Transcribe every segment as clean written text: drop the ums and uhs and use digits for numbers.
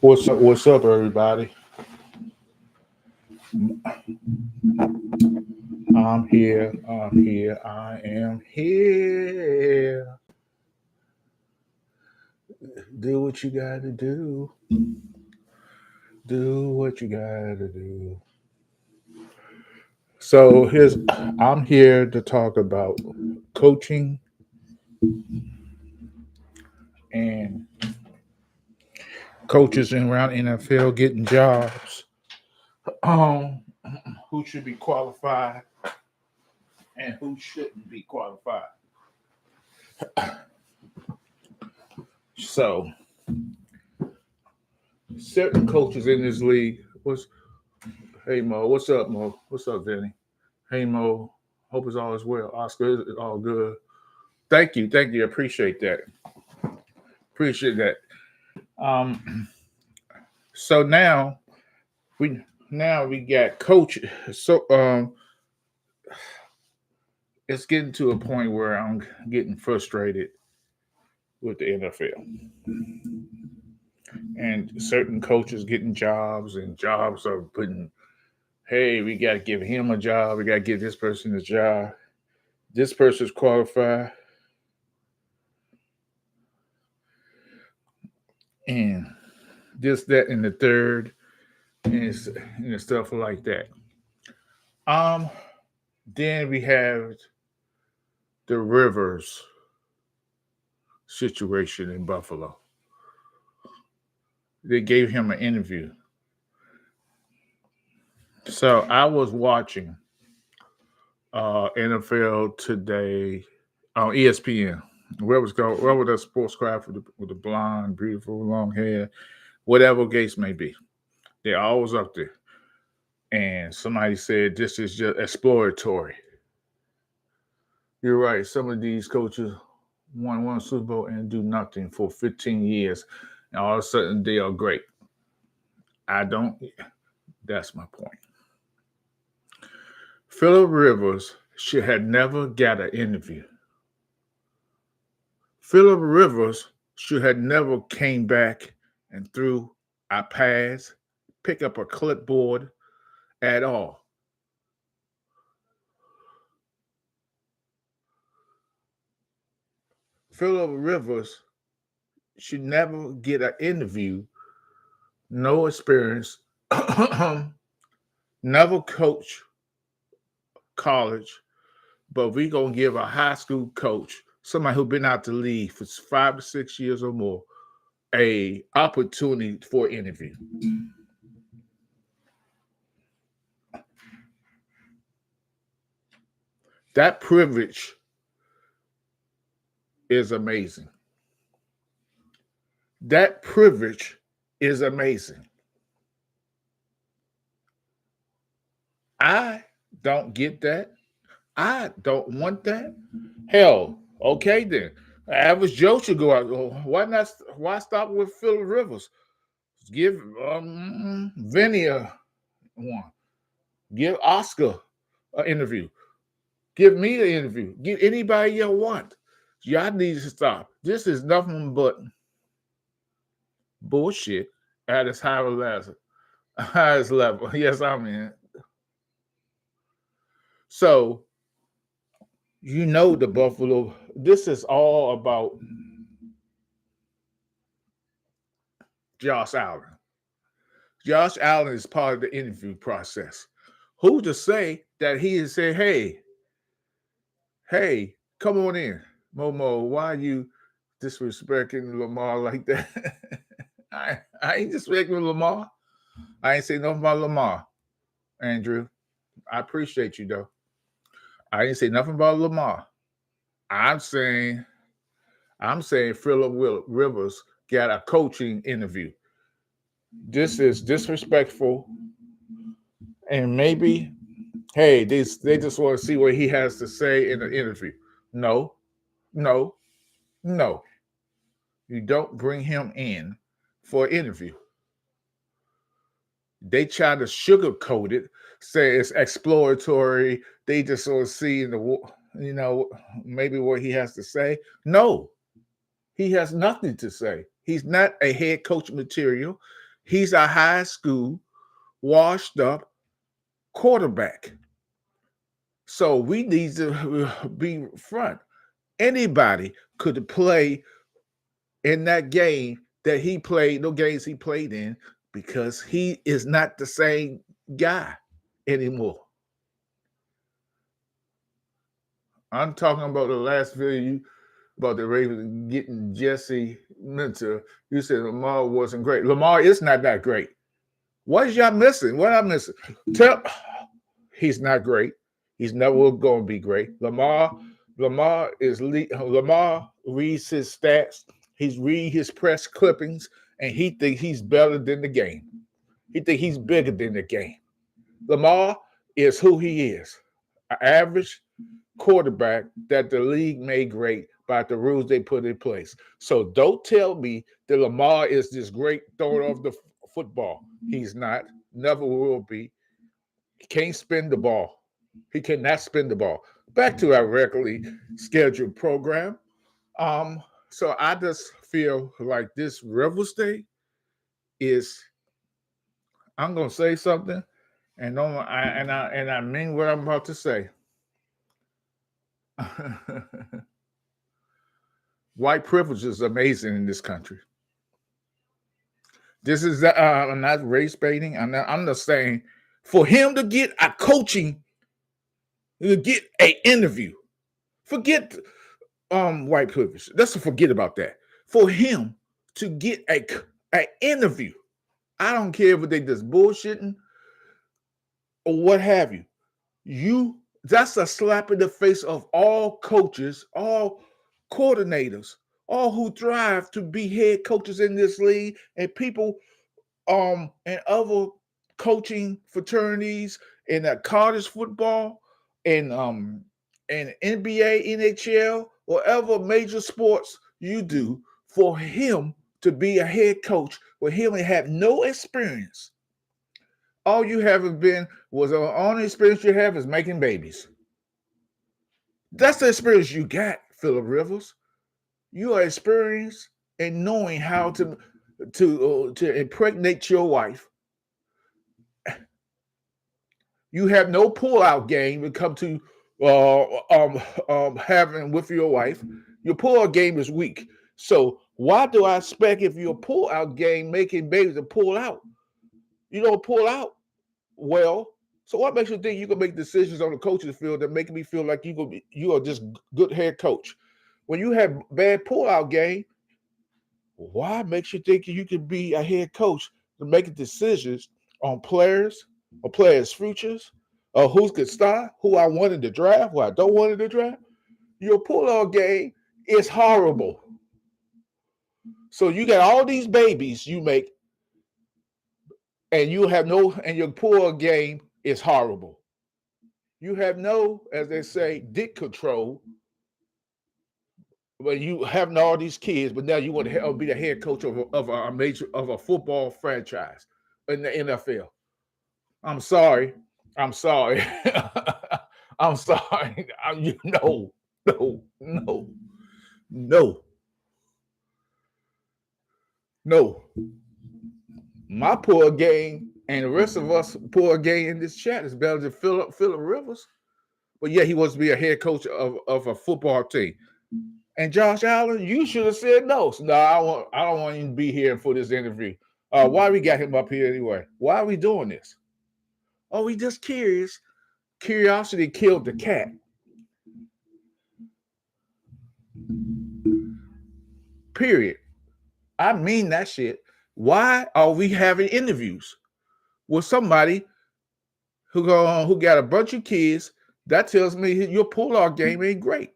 What's up, everybody? I'm here. I'm here. I am here. Do what you gotta do. Do what you gotta do. So I'm here to talk about coaching and coaches in around NFL getting jobs. Um, who should be qualified and who shouldn't be qualified. So certain coaches in this league was hey Mo, what's up, Mo? What's up, Vinny? Hey Mo, hope it's all is well. Oscar, it's all good. Thank you. Appreciate that. Appreciate that. Um, so we now we got coach. So it's getting to a point where I'm getting frustrated with the NFL and certain coaches getting jobs and jobs are putting. Hey, we got to give him a job. We got to give this person a job. This person's qualified, and this, that, and the third, and stuff like that. Um, then we have the Rivers situation in Buffalo. They gave him an interview. So I was watching NFL today on ESPN. Where was that sports craft with the blonde, beautiful, long hair, whatever case may be. They're always up there. And somebody said this is just exploratory. You're right. Some of these coaches won one Super Bowl and do nothing for 15 years, and all of a sudden they are great. I don't. That's my point. Philip Rivers should have never got an interview. Philip Rivers should have never came back and threw a pass, pick up a clipboard at all. Philip Rivers should never get an interview, no experience, never coach college, but we gonna give a high school coach, somebody who been out the league for 5 to 6 years or more, a opportunity for interview. That privilege is amazing. That privilege is amazing. I don't get that. I don't want that. Hell, okay then. Average Joe should go out. Why not? Why stop with Philip Rivers? Give Vinny one. Give Oscar an interview. Give me an interview. Give anybody you want. Y'all need to stop. This is nothing but bullshit at its highest level. Yes, I mean. So the Buffalo. This is all about Josh Allen. Josh Allen is part of the interview process. Who to say that he is say, hey, come on in, Momo. Why are you disrespecting Lamar like that? I ain't disrespecting Lamar. I ain't say nothing about Lamar, Andrew. I appreciate you though. I didn't say nothing about Lamar. I'm saying I'm saying Phillip Rivers got a coaching interview. This is disrespectful, and maybe they just want to see what he has to say in the interview. No, no, no. You don't bring him in for an interview. They try to sugarcoat it, say it's exploratory. They just sort of see in the maybe what he has to say. No, He has nothing to say. He's not a head coach material. He's a high school, washed up quarterback. So we need to be front. Anybody could play in that game that he played, no games he played in, because he is not the same guy anymore. I'm talking about the last video about the Ravens getting Jesse Minter. You said Lamar wasn't great. Lamar is not that great. What is y'all missing? What I'm missing? He's not great. He's never going to be great. Lamar reads his stats. He's read his press clippings, and he thinks he's better than the game. He thinks he's bigger than the game. Lamar is who he is, an average quarterback that the league made great by the rules they put in place. So don't tell me that Lamar is this great thrower of the football. He's not, never will be. He can't spin the ball. He cannot spin the ball. Back to our regularly scheduled program. So I just feel like this Rivals Day is, I'm gonna say something, and I mean what I'm about to say. White privilege is amazing in this country. This is I'm not race baiting. I'm just saying, for him to get a coaching, to get an interview, forget white privilege. Let's forget about that. For him to get a interview, I don't care if they just bullshitting or what have you. That's a slap in the face of all coaches, all coordinators, all who thrive to be head coaches in this league, and people and other coaching fraternities in college football and NBA, NHL, whatever major sports you do. For him to be a head coach, for him to have no experience, all you haven't been was the only experience you have is making babies. That's the experience you got, Phillip Rivers. You are experienced in knowing how to impregnate your wife. You have no pull-out game when it comes to having with your wife. Your pull-out game is weak. So why do I expect if your pull-out game making babies to pull out? You don't pull out well. So what makes you think you can make decisions on the coaching field that make me feel like you are just good head coach? When you have bad pull-out game, why makes you think you can be a head coach to make decisions on players or players' futures, or who's could start, who I wanted to draft, who I don't want to draft? Your pull-out game is horrible. So you got all these babies you make, and you have no, and your pull-out game is horrible. You have no, as they say, dick control. But you having all these kids, but now you want to be the head coach of a football franchise in the NFL. I'm sorry. I'm sorry. I'm sorry. No. My poor game and the rest of us poor game in this chat is better than Phillip Rivers. But yeah, he wants to be a head coach of a football team. And Josh Allen, you should have said no. So, no, I don't want him to be here for this interview. Why we got him up here anyway? Why are we doing this? Oh, we just curious. Curiosity killed the cat. Period. I mean that shit. Why are we having interviews with somebody who got a bunch of kids? That tells me your pull-off game ain't great.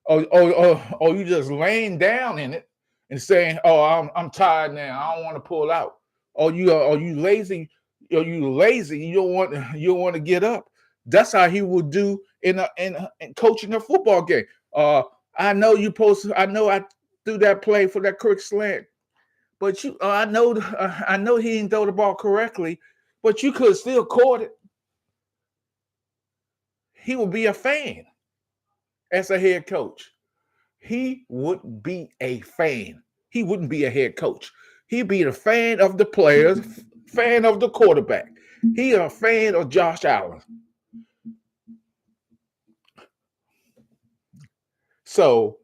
Or you just laying down in it and saying, "Oh, I'm tired now. I don't want to pull out." Or you lazy? You lazy? You don't want to get up. That's how he would do in coaching a football game. I know you posted. I know I threw that play for that quick slant, but I know he didn't throw the ball correctly, but you could still caught it. He would be a fan as a head coach. he wouldn't be a fan. He wouldn't be a head coach. He'd be a fan of the players, fan of the quarterback. He a fan of Josh Allen. So,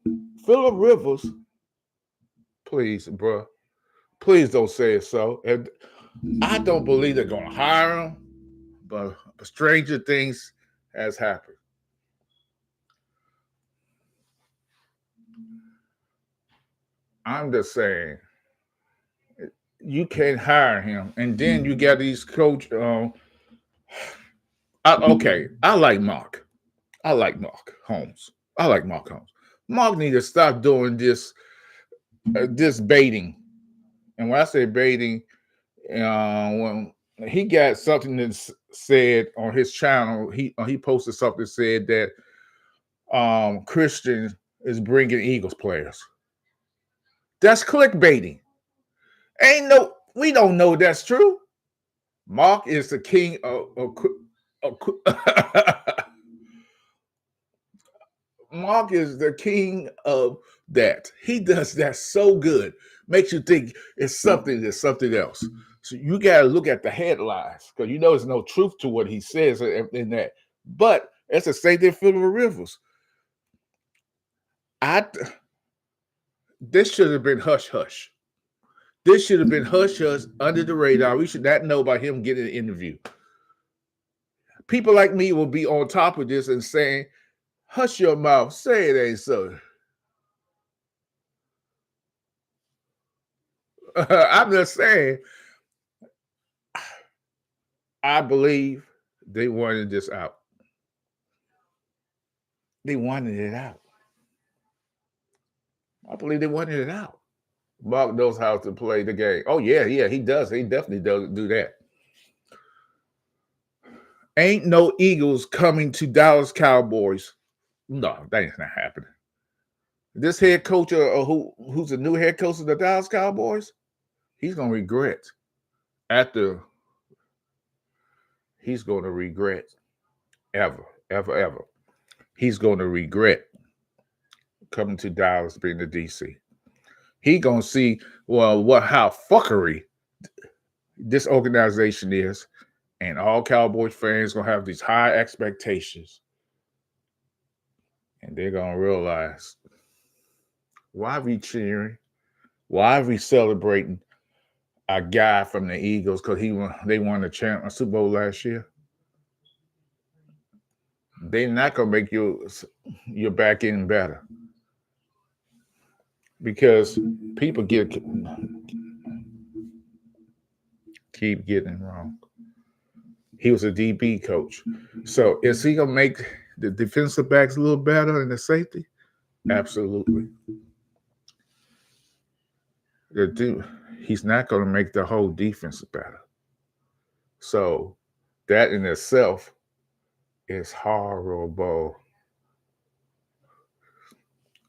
Phillip Rivers, please, bro, please don't say it so. And I don't believe they're going to hire him, but stranger things has happened. I'm just saying, you can't hire him, and then you got these coach. Okay, I like Mark. I like Mark Holmes. I like Mark Holmes. Mark need to stop doing this baiting. And when I say baiting, when he got something that said on his channel, he posted something that said that Christian is bringing Eagles players. That's clickbaiting. We don't know that's true. Mark is the king of Mark is the king of that. He does that so good. Makes you think it's something else. So you got to look at the headlines because you know there's no truth to what he says in that. But it's the same thing for Phillip Rivers. This should have been hush hush. This should have been hush hush under the radar. We should not know about him getting an interview. People like me will be on top of this and saying, hush your mouth, say it ain't so. I'm just saying, I believe they wanted this out. They wanted it out. I believe they wanted it out. Mark knows how to play the game. Oh, yeah, he does. He definitely does do that. Ain't no Eagles coming to Dallas Cowboys. No, that ain't not happening. This head coach, who's the new head coach of the Dallas Cowboys, he's going to regret he's going to regret ever. He's going to regret coming to Dallas, being the DC. He going to see, how fuckery this organization is, and all Cowboys fans going to have these high expectations. And they're going to realize, why are we cheering? Why are we celebrating a guy from the Eagles because they won the Super Bowl last year? They're not going to make your back end better because people keep getting it wrong. He was a DB coach. So is he going to make the defensive backs a little better than the safety? Absolutely. He's not going to make the whole defense better. So that in itself is horrible.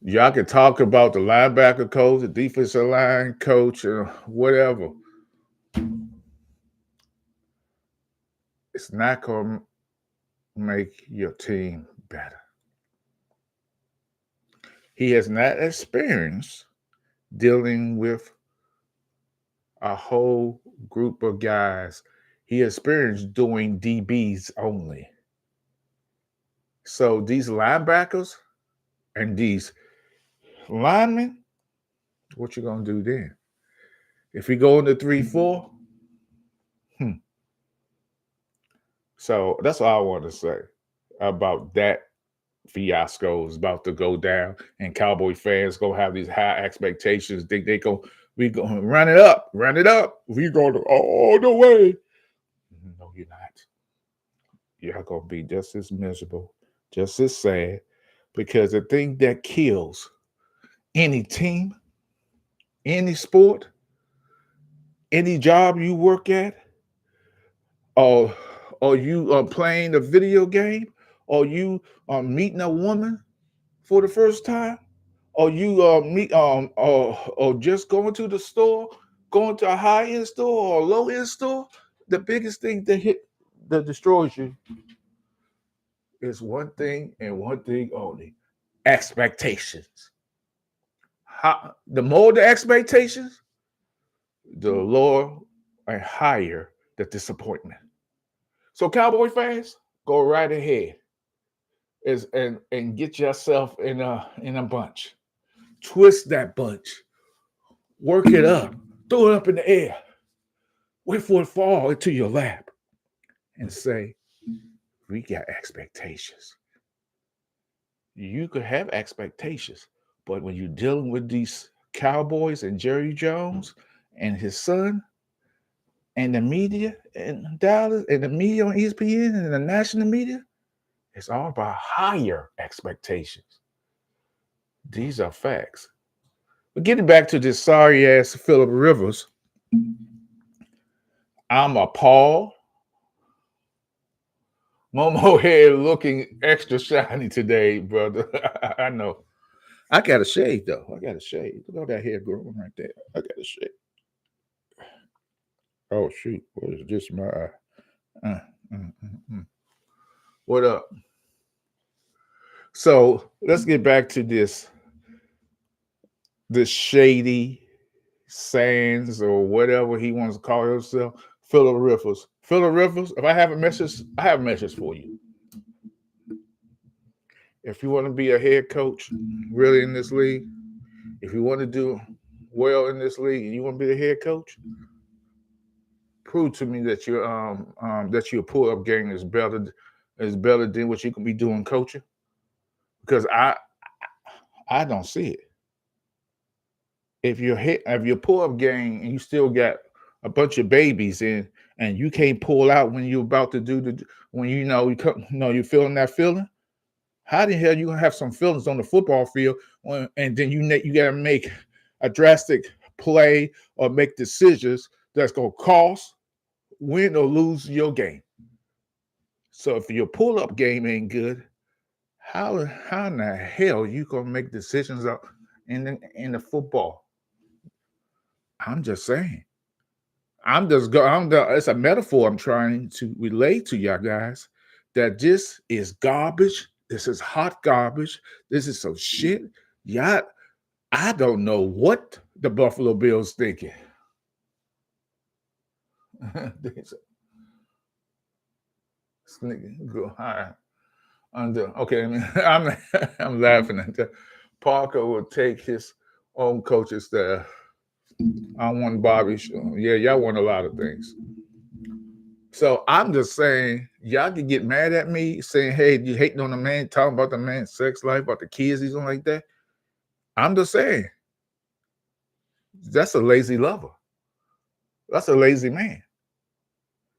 Y'all can talk about the linebacker coach, the defensive line coach, or whatever. It's not going to make your team better. He has not experienced dealing with a whole group of guys. He experienced doing DBs only. So these linebackers and these linemen, what you gonna do then? If we go into 3-4, So that's all I want to say about that fiasco is about to go down, and Cowboy fans gonna have these high expectations. Think we gonna run it up. We going all the way. No, you're not. You're gonna be just as miserable, just as sad, because the thing that kills any team, any sport, any job you work at, or you are playing a video game, or you are meeting a woman for the first time, or you meet or just going to the store, going to a high-end store or a low-end store, the biggest thing that destroys you is one thing and one thing only: expectations. the more the expectations, the lower and higher the disappointment. So, Cowboy fans, go right ahead and get yourself in a bunch. Twist that bunch, work it up, throw it up in the air, wait for it to fall into your lap, and say, "We got expectations." You could have expectations, but when you're dealing with these Cowboys and Jerry Jones and his son and the media in Dallas and the media on ESPN and the national media, it's all about higher expectations. These are facts. But getting back to this sorry ass Philip Rivers, I'm appalled. Momo head looking extra shiny today, brother. I know. I got a shade though. I got a shade. Look at all that hair growing right there. I got a shade. Oh shoot! What is this? My eye. Uh, mm, mm, mm. What up? So let's get back to this shady Sands or whatever he wants to call himself, Philip Rivers. Philip Rivers, if I have a message, I have a message for you. If you want to be a head coach really in this league, if you want to do well in this league and you want to be the head coach, prove to me that your pull up game is better than what you can be doing coaching. Because I don't see it. If your pull up game and you still got a bunch of babies in and you can't pull out when you're about to do the when you're feeling that feeling, how the hell you gonna have some feelings on the football field and then you gotta make a drastic play or make decisions that's gonna cost, win or lose your game. So if your pull up game ain't good, how in the hell you gonna make decisions up in the football? I'm just saying. It's a metaphor I'm trying to relate to y'all guys that this is garbage. This is hot garbage. This is some shit. Y'all, I don't know what the Buffalo Bills thinking. This nigga go high under. Okay, I'm laughing at that. Parker will take his own coaching staff. I want Bobby. Yeah, y'all want a lot of things. So I'm just saying, y'all can get mad at me saying, "Hey, you hating on the man, talking about the man's sex life, about the kids, he's on like that." I'm just saying, that's a lazy lover. That's a lazy man.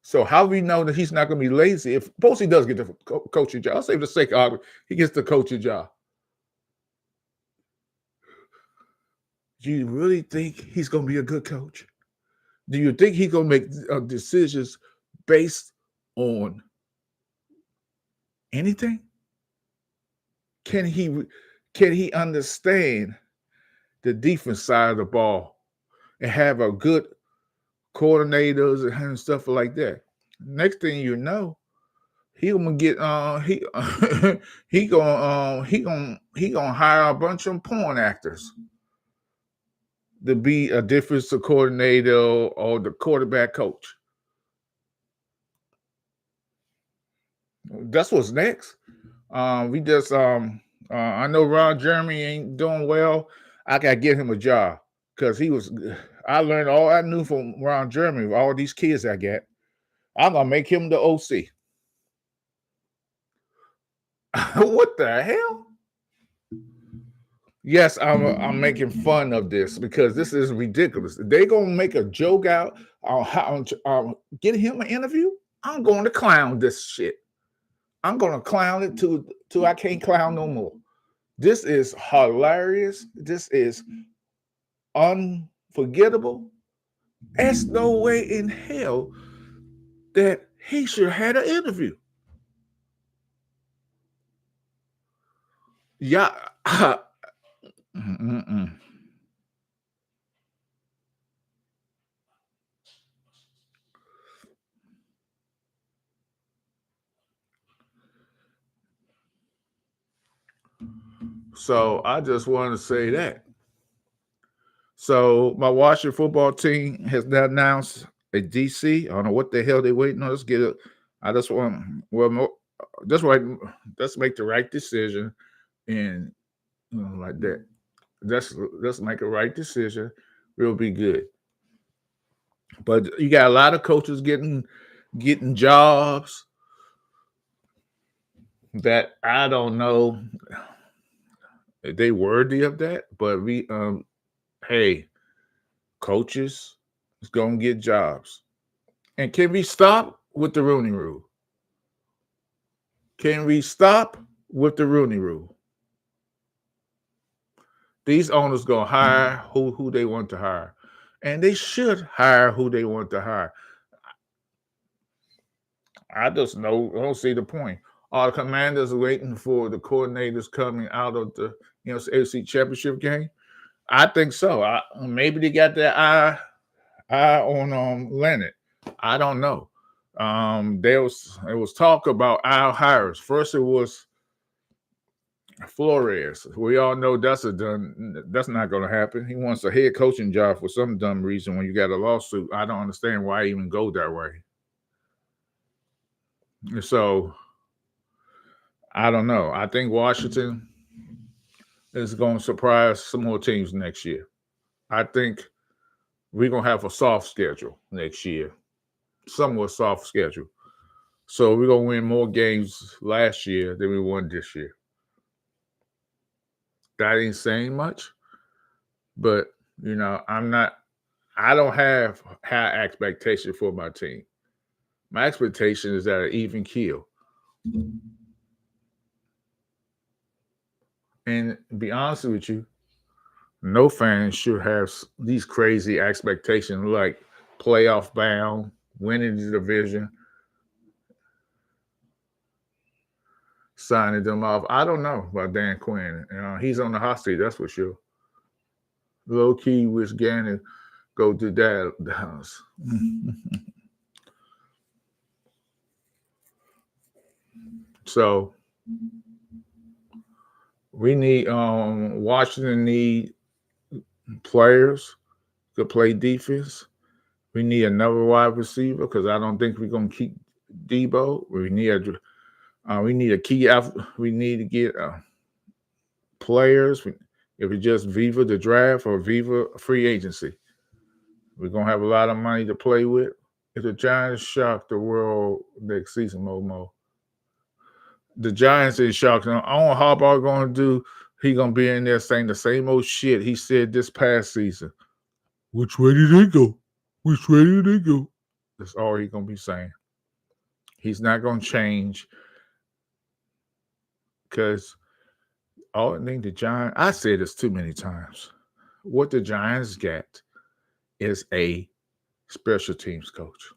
So how we know that he's not going to be lazy if suppose he does get the coaching job? I'll say for the sake of argument, he gets the coaching job. Do you really think he's going to be a good coach? Do you think he's going to make decisions based on anything? Can he understand the defense side of the ball and have a good coordinators and stuff like that? Next thing you know, he gonna get he he gonna hire a bunch of porn actors to be a defensive coordinator or the quarterback coach. That's what's next. We just I know Ron Jeremy ain't doing well. I gotta get him a job because he was. I learned all I knew from Ron Jeremy. All these kids I got, I'm gonna make him the OC. What the hell? Yes, I'm making fun of this because this is ridiculous. They gonna make a joke out on how get him an interview. I'm going to clown this shit. I'm gonna clown it till I can't clown no more. This is hilarious. This is unforgettable. There's no way in hell that he should have had an interview. Yeah. So I just want to say that. So my Washington football team has now announced a DC. I don't know what the hell they waiting on. Let's get it. I just want that's right. Let's make the right decision and like that. Let's make a right decision. We'll be good. But you got a lot of coaches getting jobs that I don't know if they worthy of that. But hey, coaches is gonna get jobs. And can we stop with the Rooney Rule? Can we stop with the Rooney Rule? These owners gonna hire who they want to hire, and they should hire who they want to hire. I just know I don't see the point. Are the Commanders waiting for the coordinators coming out of the AFC Championship game? I think so. Maybe they got their eye on Leonard. I don't know. There was talk about Al hires. First, it was Flores. We all know that's not going to happen. He wants a head coaching job for some dumb reason. When you got a lawsuit, I don't understand why he even go that way. So I don't know. I think Washington is going to surprise some more teams next year. I think we're going to have a soft schedule next year, somewhat soft schedule. So we're going to win more games last year than we won this year. That ain't saying much, but I don't have high expectation for my team. My expectation is that an even keel. And to be honest with you, no fan should have these crazy expectations like playoff bound, winning the division, signing them off. I don't know about Dan Quinn. He's on the hot seat, that's for sure. Low key, wish Gannon go to that house. So we need Washington need players to play defense. We need another wide receiver because I don't think we're gonna keep Debo. We need a key out. We need to get players. If it's just Viva the draft or Viva free agency, we're gonna have a lot of money to play with. If the Giants shock the world next season, Momo, the Giants is shocked. I don't know how Harbaugh going to do. He going to be in there saying the same old shit he said this past season. Which way did they go? Which way did they go? That's all he's going to be saying. He's not going to change because I think the Giants, I said this too many times. What the Giants get is a special teams coach.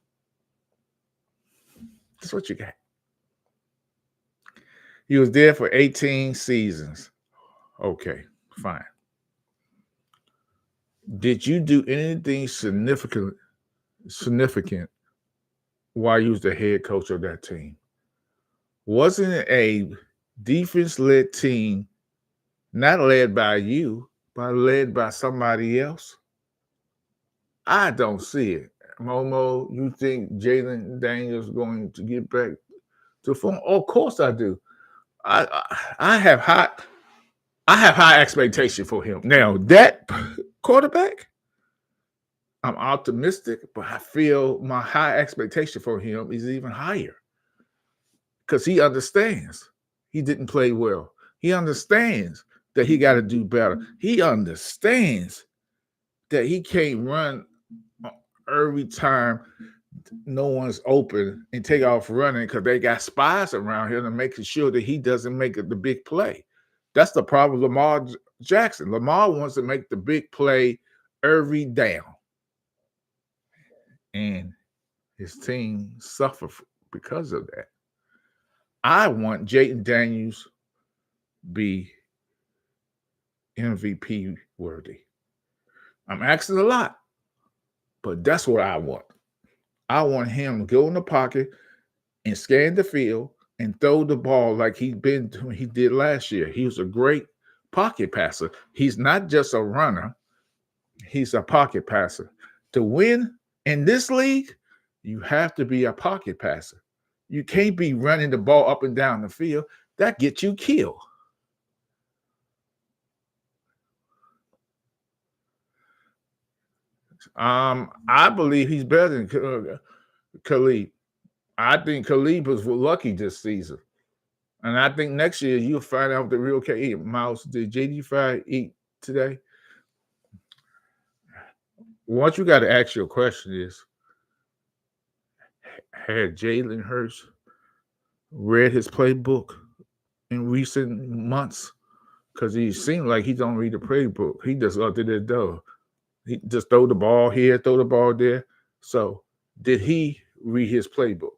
That's what you got. He was there for 18 seasons. Okay, fine. Did you do anything significant while you was the head coach of that team? Wasn't it a defense-led team, not led by you, but led by somebody else? I don't see it. Momo, you think Jayden Daniels is going to get back to form? Oh, of course I do. I have high expectation for him. Now, that quarterback, I'm optimistic, but I feel my high expectation for him is even higher because he understands he didn't play well. He understands that he got to do better. He understands that he can't run every time no one's open and take off running because they got spies around him and making sure that he doesn't make the big play. That's the problem with Lamar Jackson. Lamar wants to make the big play every down. And his team suffer because of that. I want Jayden Daniels be MVP worthy. I'm asking a lot, but that's what I want. I want him to go in the pocket and scan the field and throw the ball like he did last year. He was a great pocket passer. He's not just a runner. He's a pocket passer. To win in this league, you have to be a pocket passer. You can't be running the ball up and down the field. That gets you killed. I believe he's better than Khalid. I think Khalid was lucky this season. And I think next year you'll find out the real KE. Miles, did JD5 eat today? What you got to ask your question is, had Jalen Hurts read his playbook in recent months? Because he seemed like he don't read the playbook. He just up to the door. He just throw the ball here, throw the ball there. So did he read his playbook?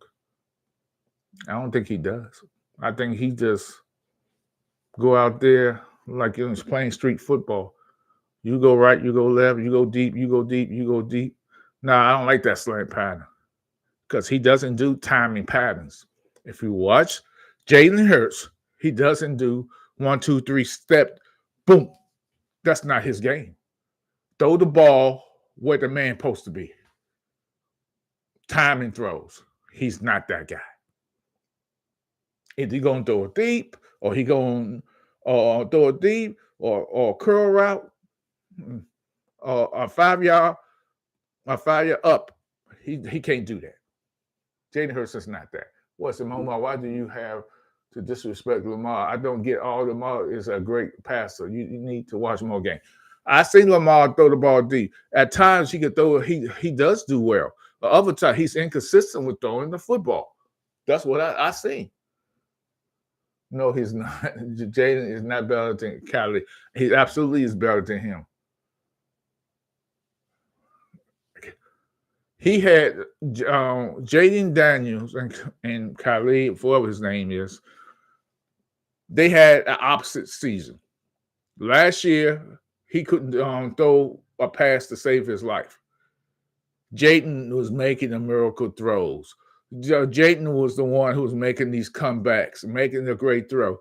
I don't think he does. I think he just go out there like he's playing street football. You go right, you go left, you go deep, you go deep, you go deep. No, I don't like that slant pattern because he doesn't do timing patterns. If you watch Jalen Hurts, he doesn't do 1, 2, 3 step, boom. That's not his game. Throw the ball where the man supposed to be. Timing throws. He's not that guy. Is he going to throw it deep, or he going to throw it deep, or curl route, or a 5-yard up? He can't do that. Jalen Hurts is not that. What's the moment? Why do you have to disrespect Lamar? I don't get all Lamar is a great passer. You need to watch more games. I seen Lamar throw the ball deep. At times he could throw it. He does do well. But other times he's inconsistent with throwing the football. That's what I seen. No, he's not. Jaden is not better than Khalid. He absolutely is better than him. He had Jaden Daniels and Khalid, whatever his name is, they had an opposite season. Last year, he couldn't throw a pass to save his life. Jaden was making the miracle throws. Jaden was the one who was making these comebacks, making the great throw.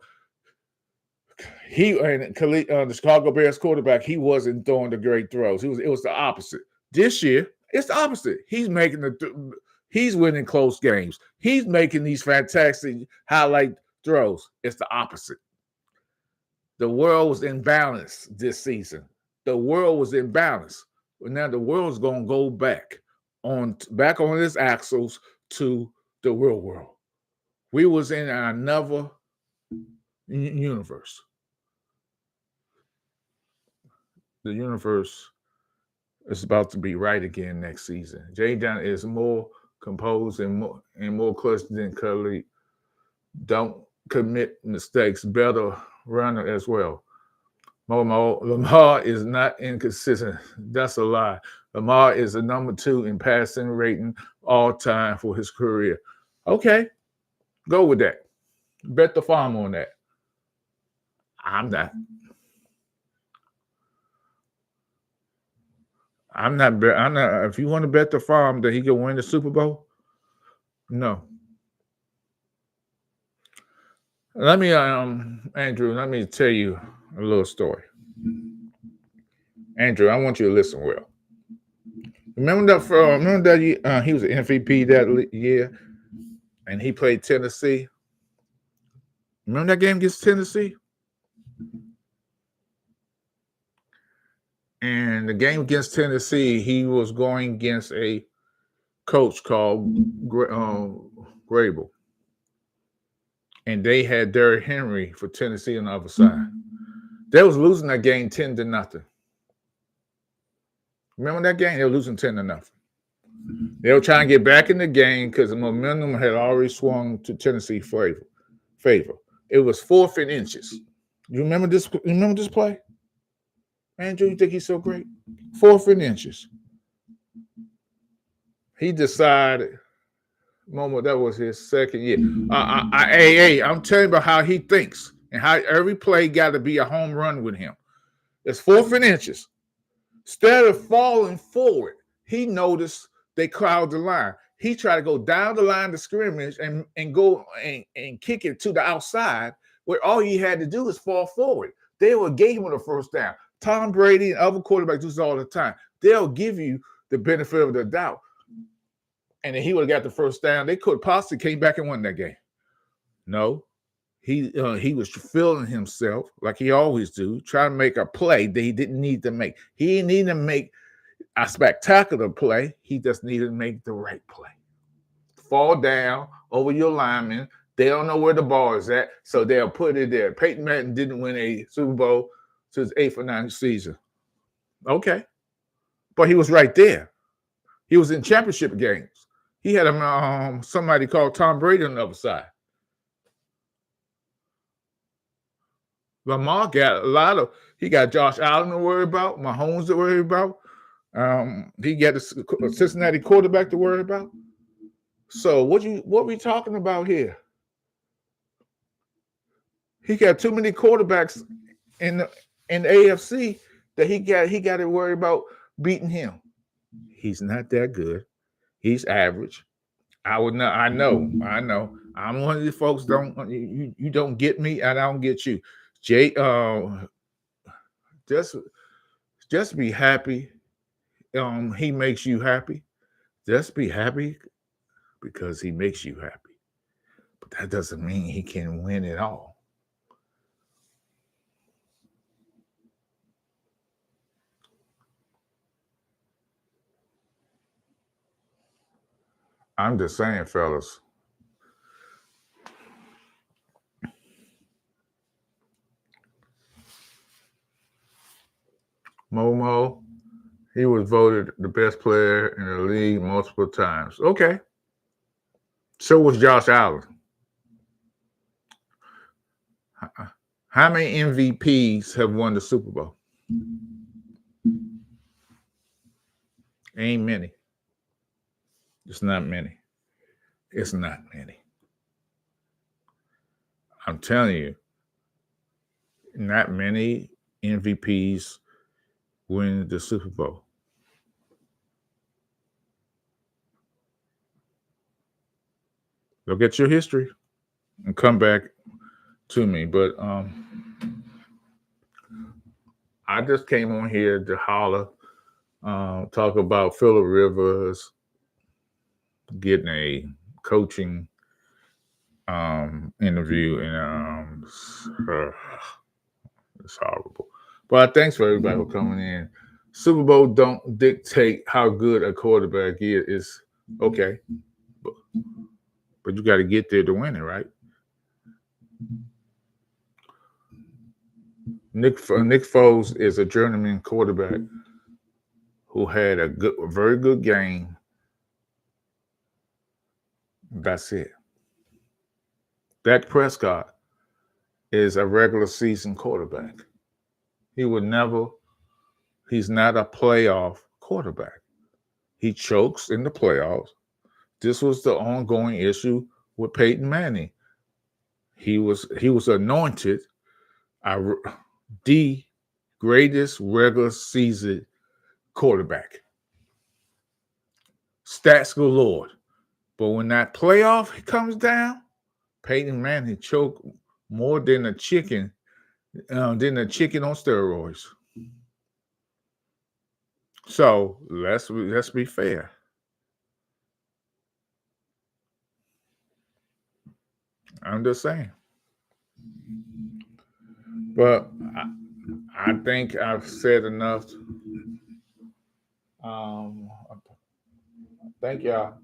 He and Khalid, the Chicago Bears quarterback, he wasn't throwing the great throws. It was the opposite. This year, it's the opposite. He's making he's winning close games. He's making these fantastic highlight throws. It's the opposite. The world was in balance this season. The world was in balance. But now the world's going to go back on its axles to the real world. We was in another universe. The universe is about to be right again next season. Jaden is more composed and more clutch than Khalid. Don't commit mistakes. Better runner as well. Lamar is not inconsistent. That's a lie. Lamar is the number 2 in passing rating all time for his career. Okay, go with that. Bet the farm on that. I'm not. If you want to bet the farm that he can win the Super Bowl, no. Let me, Andrew, let me tell you a little story. Andrew, I want you to listen well. Remember that he was an MVP that year, and he played Tennessee. Remember that game against Tennessee? And the game against Tennessee, he was going against a coach called Grable. And they had Derrick Henry for Tennessee on the other side. They was losing that game 10-0. Remember that game? They were losing 10-0. They were trying to get back in the game because the momentum had already swung to Tennessee favor. It was 4th and inches. You remember this? You remember this play? Andrew, you think he's so great? 4th and inches. He decided, that was his second year. I'm telling you about how he thinks and how every play got to be a home run with him. It's 4th and inches. Instead of falling forward, he noticed they crowd the line. He tried to go down the line to scrimmage and go and kick it to the outside, where all he had to do is fall forward. They would gave him the first down. Tom Brady and other quarterbacks do this all the time. They'll give you the benefit of the doubt. And if he would have got the first down, they could possibly came back and won that game. No, he was feeling himself like he always do, trying to make a play that he didn't need to make. He didn't need to make a spectacular play. He just needed to make the right play. Fall down over your lineman. They don't know where the ball is at, so they'll put it there. Peyton Manning didn't win a Super Bowl to his 8th or 9th season. Okay. But he was right there. He was in championship games. He had somebody called Tom Brady on the other side. Lamar got he got Josh Allen to worry about, Mahomes to worry about. He got a Cincinnati quarterback to worry about. So what we talking about here? He got too many quarterbacks in the AFC that he got to worry about beating him. He's not that good. He's average. I know. I'm one of these folks. You don't get me, and I don't get you. Jay, just be happy. He makes you happy. Just be happy because he makes you happy. But that doesn't mean he can win it all. I'm just saying, fellas. Momo, he was voted the best player in the league multiple times. Okay. So was Josh Allen. How many MVPs have won the Super Bowl? Ain't many. It's not many. It's not many. I'm telling you, not many MVPs win the Super Bowl. Look at your history and come back to me. But I just came on here to holler, talk about Phillip Rivers getting a coaching interview, and it's horrible. But thanks for everybody for coming in. Super Bowl don't dictate how good a quarterback is. It's okay, but you got to get there to win it, right? Nick Foles is a journeyman quarterback who had a very good game. That's it. Dak Prescott is a regular season quarterback. He's not a playoff quarterback. He chokes in the playoffs. This was the ongoing issue with Peyton Manning. He was anointed the greatest regular season quarterback. Stats galore. But when that playoff comes down, Peyton Manning choked more than a chicken on steroids. So let's be fair. I'm just saying. But I think I've said enough. Thank y'all.